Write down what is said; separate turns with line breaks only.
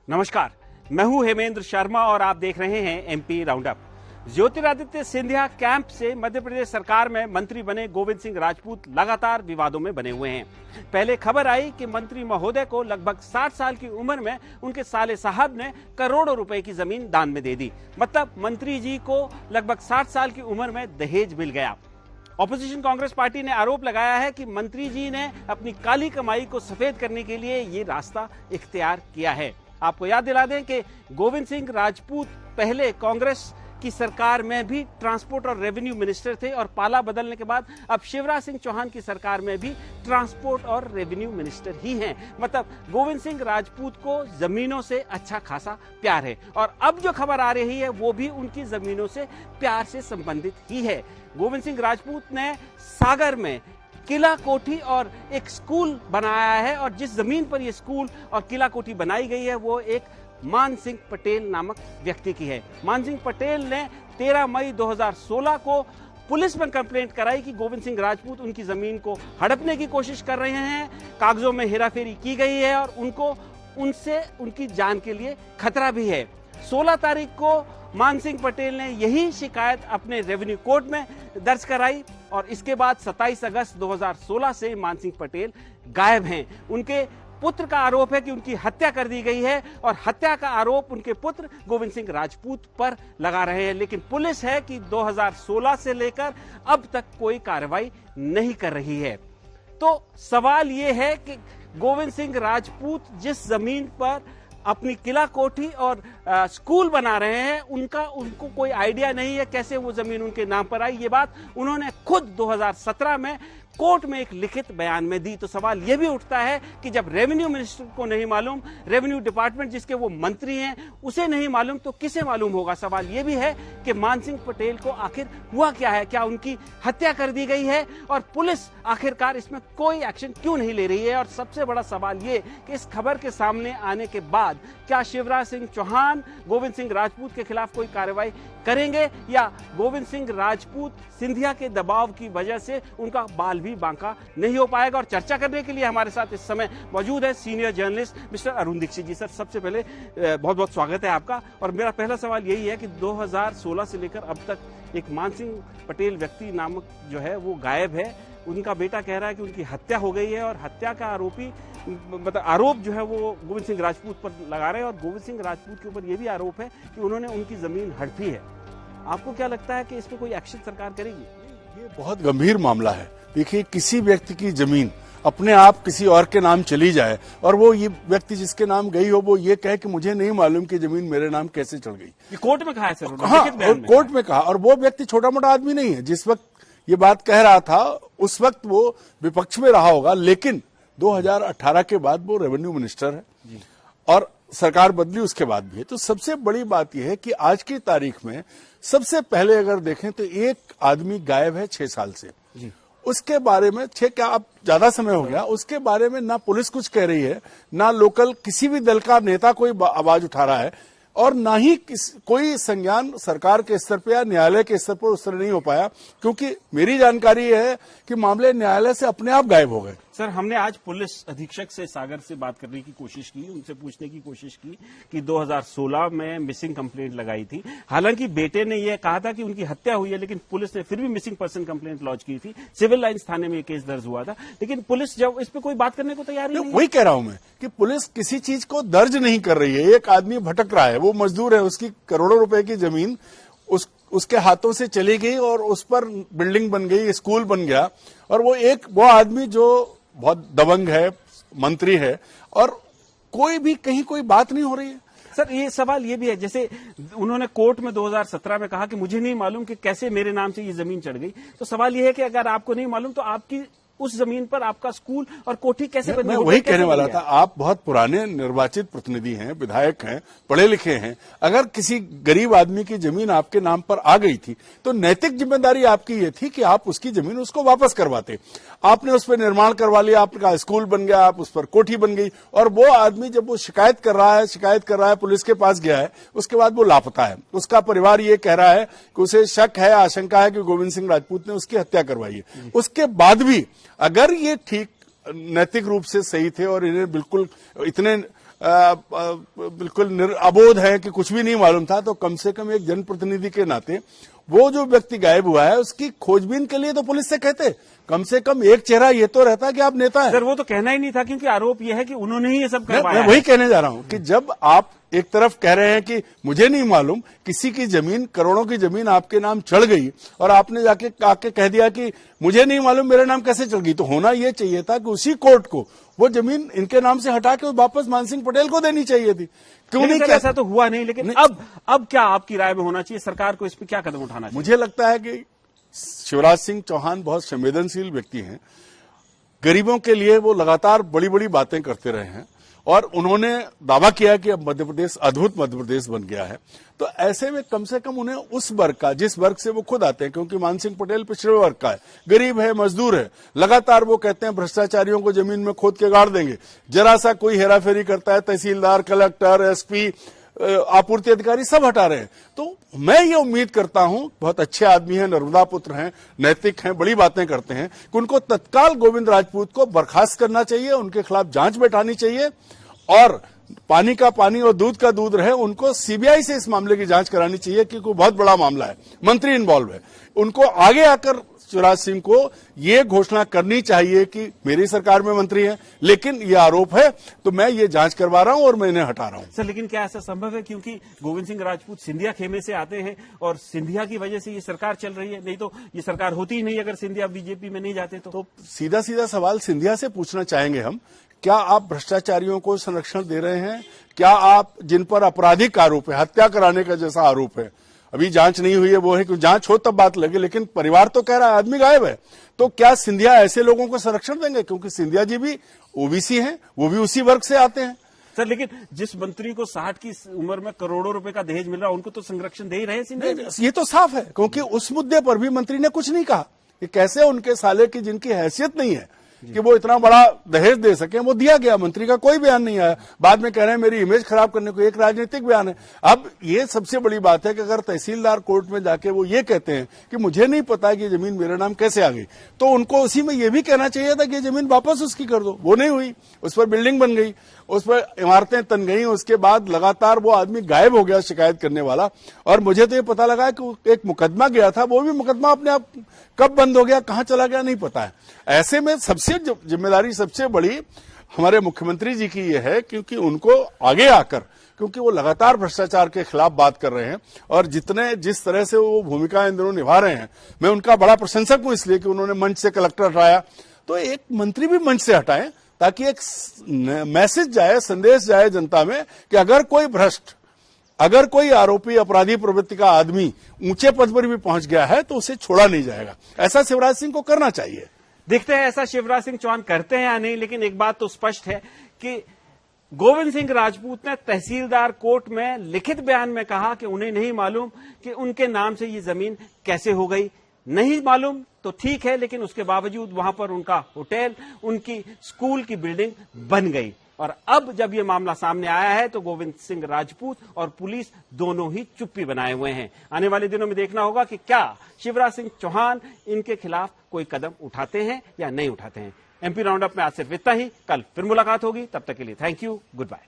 नमस्कार, मैं हूं हेमेंद्र शर्मा और आप देख रहे हैं MP roundup. Jyotiraditya Scindia camp से मध्य प्रदेश सरकार में मंत्री बने गोविंद सिंह राजपूत लगातार विवादों में बने हुए हैं। पहले खबर आई कि मंत्री महोदय को लगभग 60 साल की उम्र में उनके साले साहब ने करोड़ों रुपए की जमीन दान में दे दी। मतलब मंत्री जी को लगभग 60 साल की उम्र में दहेज मिल गया। ऑपोजिशन कांग्रेस पार्टी ने आरोप लगाया है कि मंत्री जी ने अपनी काली कमाई को सफेद करने के लिए ये रास्ता इख्तियार किया है। आपको याद दिला दें कि गोविंद सिंह राजपूत पहले कांग्रेस की सरकार में भी ट्रांसपोर्ट और रेवेन्यू मिनिस्टर थे और पाला बदलने के बाद अब शिवराज सिंह चौहान की सरकार में भी ट्रांसपोर्ट और रेवेन्यू मिनिस्टर ही हैं। मतलब गोविंद सिंह राजपूत को जमीनों से अच्छा खासा प्यार है और अब जो खबर आ रही है वो भी उनकी जमीनों से प्यार से संबंधित ही है। गोविंद सिंह राजपूत ने सागर में किला कोठी और एक स्कूल बनाया है और जिस जमीन पर यह स्कूल और किला कोठी बनाई गई है वो एक मान सिंह पटेल नामक व्यक्ति की है। मान सिंह पटेल ने 13 मई 2016 को पुलिस में कंप्लेंट कराई कि गोविंद सिंह राजपूत उनकी जमीन को हड़पने की कोशिश कर रहे हैं, कागजों में हेराफेरी की गई है और उनसे उनकी जान के लिए खतरा भी है। 16 तारीख को मान सिंह पटेल ने यही शिकायत अपने रेवेन्यू कोर्ट में दर्ज कराई और इसके बाद 27 अगस्त 2016 से मान सिंह पटेल गायब हैं। उनके पुत्र का आरोप है कि उनकी हत्या कर दी गई है और हत्या का आरोप उनके पुत्र गोविंद सिंह राजपूत पर लगा रहे हैं, लेकिन पुलिस है कि 2016 से लेकर अब तक कोई कार्रवाई नहीं कर रही है। तो सवाल यह है कि गोविंद सिंह राजपूत जिस जमीन पर अपनी किला कोठी और स्कूल बना रहे हैं उनको कोई आइडिया नहीं है कैसे वो जमीन उनके नाम पर आई। ये बात उन्होंने खुद 2017 में कोर्ट में एक लिखित बयान में दी। तो सवाल यह भी उठता है कि जब रेवेन्यू मिनिस्टर को नहीं मालूम, रेवेन्यू डिपार्टमेंट जिसके वो मंत्री हैं उसे नहीं मालूम, तो किसे मालूम होगा। सवाल यह भी है कि मान सिंह पटेल को आखिर हुआ क्या है, क्या उनकी हत्या कर दी गई है और पुलिस आखिरकार इसमें कोई एक्शन क्यों नहीं ले रही है। और सबसे बड़ा सवाल ये कि इस खबर के सामने आने के बाद क्या शिवराज सिंह चौहान गोविंद सिंह राजपूत के खिलाफ कोई कार्रवाई करेंगे या गोविंद सिंह राजपूत सिंधिया के दबाव की वजह से उनका बाल भी बांका नहीं हो पाएगा। और चर्चा करने के लिए हमारे साथ इस समय मौजूद है senior journalist mister Arun Dixit ji. Sir, सबसे पहले बहुत बहुत स्वागत है आपका। और मेरा पहला सवाल यही है कि 2016 से लेकर अब तक एक मान सिंह पटेल व्यक्ति नामक जो है वो गायब है। उनका बेटा कह रहा है कि उनकी हत्या हो गई है और हत्या का आरोप जो है वो गोविंद सिंह राजपूत पर लगा रहे हैं और गोविंद सिंह राजपूत के ऊपर यह भी आरोप है कि उन्होंने उनकी जमीन हड़पी है। आपको क्या लगता है कि इस पर कोई एक्शन सरकार करेगी?
ये बहुत गंभीर मामला है। देखिए, किसी व्यक्ति की जमीन अपने आप किसी और के नाम चली जाए और वो ये व्यक्ति जिसके नाम गई हो वो ये कहे कि मुझे नहीं मालूम कि जमीन मेरे नाम कैसे चढ़ गई।
ये कोर्ट में कहा है सर?
हाँ, कोर्ट में कहा। और वो व्यक्ति छोटा मोटा आदमी नहीं है। जिस वक्त ये बात कह रहा था उस वक्त वो विपक्ष में रहा होगा, लेकिन 2018 के बाद वो रेवेन्यू मिनिस्टर है और सरकार बदली उसके बाद भी है। तो सबसे बड़ी बात यह है कि आज की तारीख में सबसे पहले अगर देखें तो एक आदमी गायब है 6 साल से। उसके बारे में क्या अब ज्यादा समय हो गया, उसके बारे में ना पुलिस कुछ कह रही है, ना लोकल किसी भी दल का नेता कोई आवाज उठा रहा है और ना ही कोई संज्ञान सरकार के स्तर पर या न्यायालय के स्तर पर उस तरह नहीं हो पाया, क्योंकि मेरी जानकारी है कि मामले न्यायालय से अपने आप गायब हो गए।
सर, हमने आज पुलिस अधीक्षक से सागर से बात करने की कोशिश की, उनसे पूछने की कोशिश की कि 2016 में मिसिंग कंप्लेंट लगाई थी। हालांकि बेटे ने यह कहा था कि उनकी हत्या हुई है, लेकिन पुलिस ने फिर भी मिसिंग पर्सन कंप्लेंट लॉन्च की थी। सिविल लाइन्स थाने में यह केस दर्ज हुआ था, लेकिन पुलिस जब इस पर कोई बात करने को तैयार नहीं।
वही कह रहा हूं मैं कि पुलिस किसी चीज को दर्ज नहीं कर रही है। एक आदमी भटक रहा है, वो मजदूर है, उसकी करोड़ों रुपए की जमीन उसके हाथों से चली गई और उस पर बिल्डिंग बन गई, स्कूल बन गया और वो आदमी जो बहुत दबंग है, मंत्री है और कोई भी कहीं कोई बात नहीं हो रही है।
सर, ये सवाल ये भी है, जैसे उन्होंने कोर्ट में 2017 में कहा कि मुझे नहीं मालूम कि कैसे मेरे नाम से ये जमीन चढ़ गई। तो सवाल ये है कि अगर आपको नहीं मालूम तो आपकी उस जमीन पर आपका स्कूल और कोठी कैसे बनी?
मैं वही कहने वाला था। आप बहुत पुराने निर्वाचित प्रतिनिधि हैं, विधायक हैं, पढ़े लिखे हैं। अगर किसी गरीब आदमी की जमीन आपके नाम पर आ गई थी तो नैतिक जिम्मेदारी आपकी ये थी कि आप उसकी जमीन उसको वापस करवाते। आपने उस पर निर्माण करवा लिया, आपका स्कूल बन गया, आप उस पर कोठी बन गई और वो आदमी जब वो शिकायत कर रहा है, पुलिस के पास गया है, उसके बाद वो लापता है। उसका परिवार ये कह रहा है कि उसे शक है, आशंका है कि गोविंद सिंह राजपूत ने उसकी हत्या करवाई है। उसके बाद भी अगर ये ठीक नैतिक रूप से सही थे और इन्हें बिल्कुल इतने बिल्कुल अबोध है कि कुछ भी नहीं मालूम था, तो कम से कम एक जनप्रतिनिधि के नाते वो जो व्यक्ति गायब हुआ है उसकी खोजबीन के लिए तो पुलिस से कहते, कम से कम एक चेहरा ये तो रहता कि आप नेता हैं।
सर वो तो कहना ही नहीं था, क्योंकि आरोप यह है कि उन्होंने ही ये सब करवाया।
मैं वही कहने जा रहा हूं कि जब आप एक तरफ कह रहे हैं कि मुझे नहीं मालूम, किसी की जमीन, करोड़ों की जमीन आपके नाम चढ़ गई और आपने जाके आके कह दिया कि मुझे नहीं मालूम मेरे नाम कैसे चढ़ गई, तो होना यह चाहिए था कि उसी कोर्ट को वो जमीन इनके नाम से हटा के वापस मानसिंह पटेल को देनी चाहिए थी। क्यों नहीं?
ऐसा तो हुआ नहीं, लेकिन अब क्या आपकी राय में होना चाहिए? सरकार को इस पर क्या कदम उठाना चाहिए?
मुझे लगता है कि शिवराज सिंह चौहान बहुत संवेदनशील व्यक्ति हैं। गरीबों के लिए वो लगातार बड़ी बड़ी बातें करते रहे हैं और उन्होंने दावा किया कि अब मध्य प्रदेश अद्भुत मध्य प्रदेश बन गया है। तो ऐसे में कम से कम उन्हें उस वर्ग का, जिस वर्ग से वो खुद आते हैं, क्योंकि मानसिंह पटेल पिछड़े वर्ग का है, गरीब है, मजदूर है, लगातार वो कहते हैं भ्रष्टाचारियों को जमीन में खोद के गाड़ देंगे, जरा सा कोई हेराफेरी करता है तहसीलदार, कलेक्टर, एसपी, आपूर्ति अधिकारी सब हटा रहे हैं। तो मैं ये उम्मीद करता हूं, बहुत अच्छे आदमी हैं, नर्मदा पुत्र हैं, नैतिक हैं, बड़ी बातें करते हैं, कि उनको तत्काल गोविंद राजपूत को बर्खास्त करना चाहिए, उनके खिलाफ जांच बैठानी चाहिए और पानी का पानी और दूध का दूध रहे, उनको सीबीआई से इस मामले की जांच करानी चाहिए, क्योंकि बहुत बड़ा मामला है, मंत्री इन्वॉल्व है। उनको आगे आकर शिवराज सिंह को ये घोषणा करनी चाहिए कि मेरी सरकार में मंत्री है, लेकिन ये आरोप है तो मैं ये जांच करवा रहा हूं और मैं इन्हें हटा रहा हूं।
सर लेकिन क्या ऐसा संभव है? क्योंकि गोविंद सिंह राजपूत सिंधिया खेमे से आते हैं और सिंधिया की वजह से ये सरकार चल रही है, नहीं तो ये सरकार होती ही नहीं अगर सिंधिया बीजेपी में नहीं जाते तो
सीधा सीधा सवाल सिंधिया से पूछना चाहेंगे हम, क्या आप भ्रष्टाचारियों को संरक्षण दे रहे हैं? क्या आप, जिन पर आपराधिक आरोप है, हत्या कराने का जैसा आरोप है, अभी जांच नहीं हुई है, वो है कि जांच हो तब बात लगे, लेकिन परिवार तो कह रहा है आदमी गायब है, तो क्या सिंधिया ऐसे लोगों को संरक्षण देंगे? क्योंकि सिंधिया जी भी ओबीसी हैं, वो भी उसी वर्ग से आते हैं।
सर लेकिन जिस मंत्री को 60 की उम्र में करोड़ों रुपए का दहेज मिल रहा है, उनको तो संरक्षण दे ही रहे सिंधिया।
ये तो साफ है, क्योंकि उस मुद्दे पर भी मंत्री ने कुछ नहीं कहा कि कैसे उनके साले की, जिनकी हैसियत नहीं है कि वो इतना बड़ा दहेज दे सके, वो दिया गया। मंत्री का कोई बयान नहीं आया, बाद में कह रहे हैं मेरी इमेज खराब करने को, एक राजनीतिक बयान है। अब ये सबसे बड़ी बात है कि अगर तहसीलदार कोर्ट में जाके वो ये कहते हैं कि मुझे नहीं पता कि जमीन मेरे नाम कैसे आ गई, तो उनको उसी में ये भी कहना चाहिए था कि ये जमीन वापस उसकी कर दो। वो नहीं हुई, उस पर बिल्डिंग बन गई, उस पर इमारतें तन गई, उसके बाद लगातार वो आदमी गायब हो गया शिकायत करने वाला। और मुझे तो ये पता लगा कि एक मुकदमा गया था, वो भी मुकदमा अपने आप कब बंद हो गया, कहां चला गया, नहीं पता है। ऐसे में सबसे जिम्मेदारी सबसे बड़ी हमारे मुख्यमंत्री जी की ये है, क्योंकि उनको आगे आकर, क्योंकि वो लगातार भ्रष्टाचार के खिलाफ बात कर रहे हैं और जिस तरह से वो भूमिका इन दोनों निभा रहे हैं, मैं उनका बड़ा प्रशंसक हूं, इसलिए कि उन्होंने मंच से कलेक्टर हटाया, तो एक मंत्री भी मंच से हटाएं, ताकि एक मैसेज जाए, संदेश जाए जनता में कि अगर कोई भ्रष्ट, अगर कोई आरोपी, अपराधी प्रवृत्ति का आदमी ऊंचे पद पर भी पहुंच गया है तो उसे छोड़ा नहीं जाएगा। ऐसा शिवराज सिंह को करना चाहिए।
देखते हैं ऐसा शिवराज सिंह चौहान करते हैं या नहीं, लेकिन एक बात तो स्पष्ट है कि गोविंद सिंह राजपूत ने तहसीलदार कोर्ट में लिखित बयान में कहा कि उन्हें नहीं मालूम कि उनके नाम से ये जमीन कैसे हो गई। नहीं मालूम तो ठीक है, लेकिन उसके बावजूद वहां पर उनका होटल, उनकी स्कूल की बिल्डिंग बन गई। और अब जब ये मामला सामने आया है तो गोविंद सिंह राजपूत और पुलिस दोनों ही चुप्पी बनाए हुए हैं। आने वाले दिनों में देखना होगा कि क्या शिवराज सिंह चौहान इनके खिलाफ कोई कदम उठाते हैं या नहीं उठाते हैं। एमपी राउंडअप में आज सिर्फ इतना ही, कल फिर मुलाकात होगी, तब तक के लिए थैंक यू, गुड बाय।